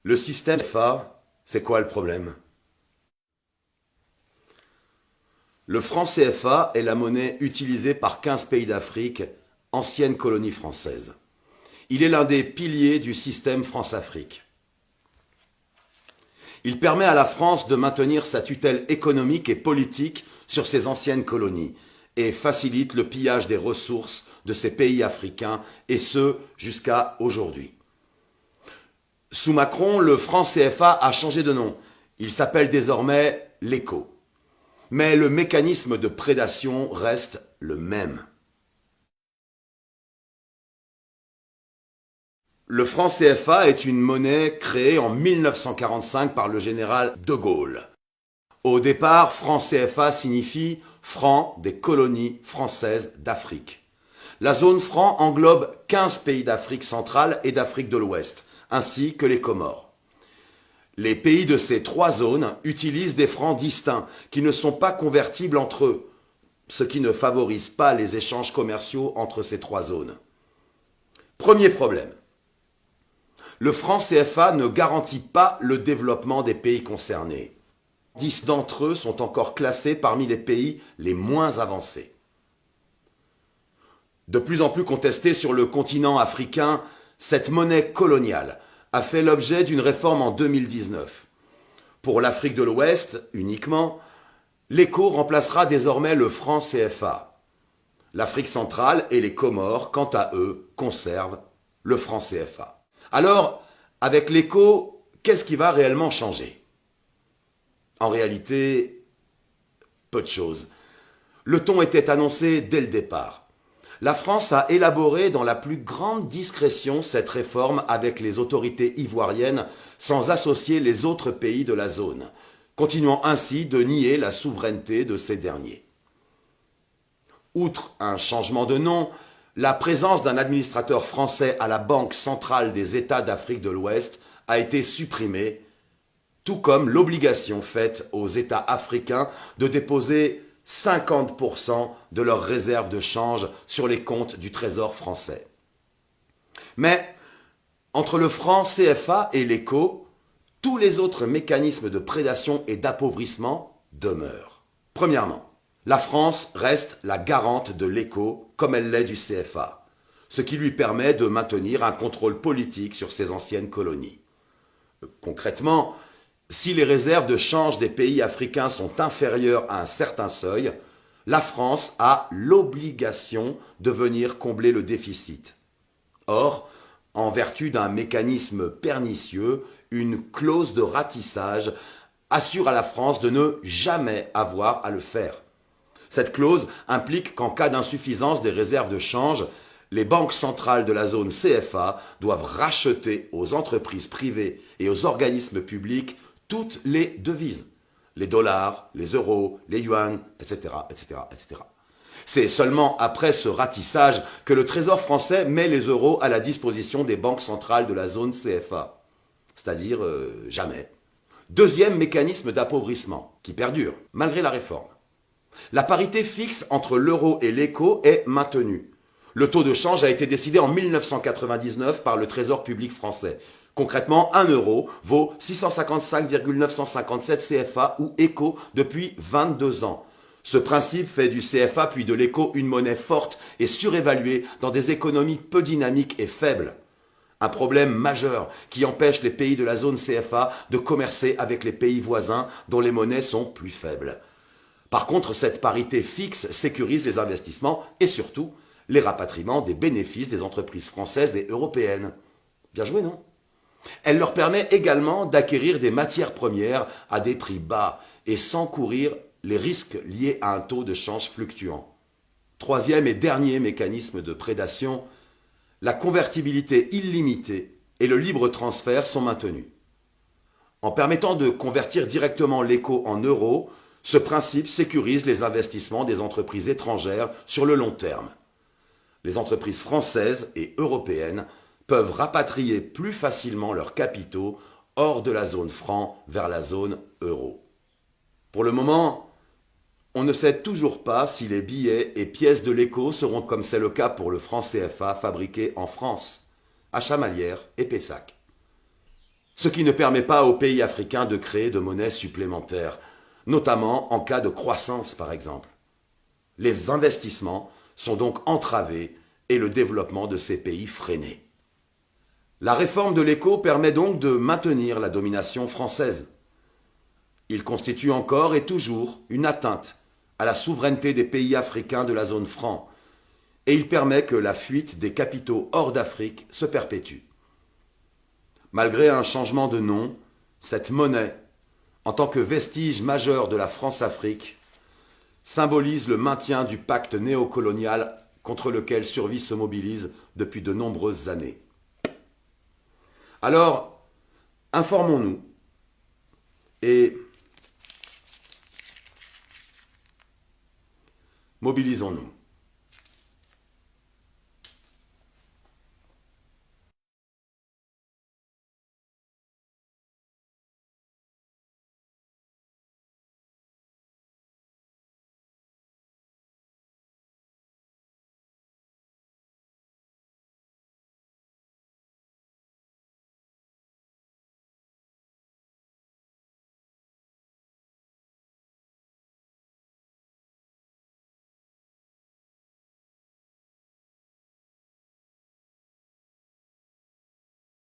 Le système CFA, c'est quoi le problème? Le franc CFA est la monnaie utilisée par 15 pays d'Afrique, ancienne colonie française. Il est l'un des piliers du système France-Afrique. Il permet à la France de maintenir sa tutelle économique et politique sur ses anciennes colonies et facilite le pillage des ressources de ces pays africains, et ce jusqu'à aujourd'hui. Sous Macron, le franc CFA a changé de nom. Il s'appelle désormais l'ECO. Mais le mécanisme de prédation reste le même. Le franc CFA est une monnaie créée en 1945 par le général de Gaulle. Au départ, franc CFA signifie franc des colonies françaises d'Afrique. La zone franc englobe 15 pays d'Afrique centrale et d'Afrique de l'Ouest, ainsi que les Comores. Les pays de ces trois zones utilisent des francs distincts qui ne sont pas convertibles entre eux, ce qui ne favorise pas les échanges commerciaux entre ces trois zones. Premier problème. Le franc CFA ne garantit pas le développement des pays concernés. 10 d'entre eux sont encore classés parmi les pays les moins avancés. De plus en plus contestée sur le continent africain, cette monnaie coloniale a fait l'objet d'une réforme en 2019. Pour l'Afrique de l'Ouest uniquement, l'ECO remplacera désormais le franc CFA. L'Afrique centrale et les Comores, quant à eux, conservent le franc CFA. Alors, avec l'ECO, qu'est-ce qui va réellement changer? En réalité, peu de choses. Le ton était annoncé dès le départ. La France a élaboré dans la plus grande discrétion cette réforme avec les autorités ivoiriennes sans associer les autres pays de la zone, continuant ainsi de nier la souveraineté de ces derniers. Outre un changement de nom, la présence d'un administrateur français à la Banque centrale des États d'Afrique de l'Ouest a été supprimée, tout comme l'obligation faite aux États africains de déposer 50% de leurs réserves de change sur les comptes du Trésor français. Mais entre le franc CFA et l'ECO, tous les autres mécanismes de prédation et d'appauvrissement demeurent. Premièrement, la France reste la garante de l'ECO comme elle l'est du CFA, ce qui lui permet de maintenir un contrôle politique sur ses anciennes colonies. Concrètement, si les réserves de change des pays africains sont inférieures à un certain seuil, la France a l'obligation de venir combler le déficit. Or, en vertu d'un mécanisme pernicieux, une clause de ratissage assure à la France de ne jamais avoir à le faire. Cette clause implique qu'en cas d'insuffisance des réserves de change, les banques centrales de la zone CFA doivent racheter aux entreprises privées et aux organismes publics toutes les devises, les dollars, les euros, les yuans, etc., etc., etc. C'est seulement après ce ratissage que le Trésor français met les euros à la disposition des banques centrales de la zone CFA, c'est-à-dire jamais. Deuxième mécanisme d'appauvrissement, qui perdure, malgré la réforme. La parité fixe entre l'euro et l'ECO est maintenue. Le taux de change a été décidé en 1999 par le Trésor public français. Concrètement, 1 euro vaut 655,957 CFA ou ECO depuis 22 ans. Ce principe fait du CFA puis de l'ECO une monnaie forte et surévaluée dans des économies peu dynamiques et faibles. Un problème majeur qui empêche les pays de la zone CFA de commercer avec les pays voisins dont les monnaies sont plus faibles. Par contre, cette parité fixe sécurise les investissements et surtout les rapatriements des bénéfices des entreprises françaises et européennes. Bien joué, non? Elle leur permet également d'acquérir des matières premières à des prix bas et sans courir les risques liés à un taux de change fluctuant. Troisième et dernier mécanisme de prédation, la convertibilité illimitée et le libre transfert sont maintenus. En permettant de convertir directement l'ECO en euros, ce principe sécurise les investissements des entreprises étrangères sur le long terme. Les entreprises françaises et européennes peuvent rapatrier plus facilement leurs capitaux hors de la zone franc vers la zone euro. Pour le moment, on ne sait toujours pas si les billets et pièces de l'ECO seront, comme c'est le cas pour le franc CFA, fabriqués en France, à Chamalières et Pessac. ce qui ne permet pas aux pays africains de créer de monnaie supplémentaire, notamment en cas de croissance par exemple. Les investissements sont donc entravés et le développement de ces pays freiné. La réforme de l'écho permet donc de maintenir la domination française. Il constitue encore et toujours une atteinte à la souveraineté des pays africains de la zone franc, et il permet que la fuite des capitaux hors d'Afrique se perpétue. Malgré un changement de nom, cette monnaie, en tant que vestige majeur de la France-Afrique, symbolise le maintien du pacte néocolonial contre lequel Survie se mobilise depuis de nombreuses années. Alors, informons-nous et mobilisons-nous.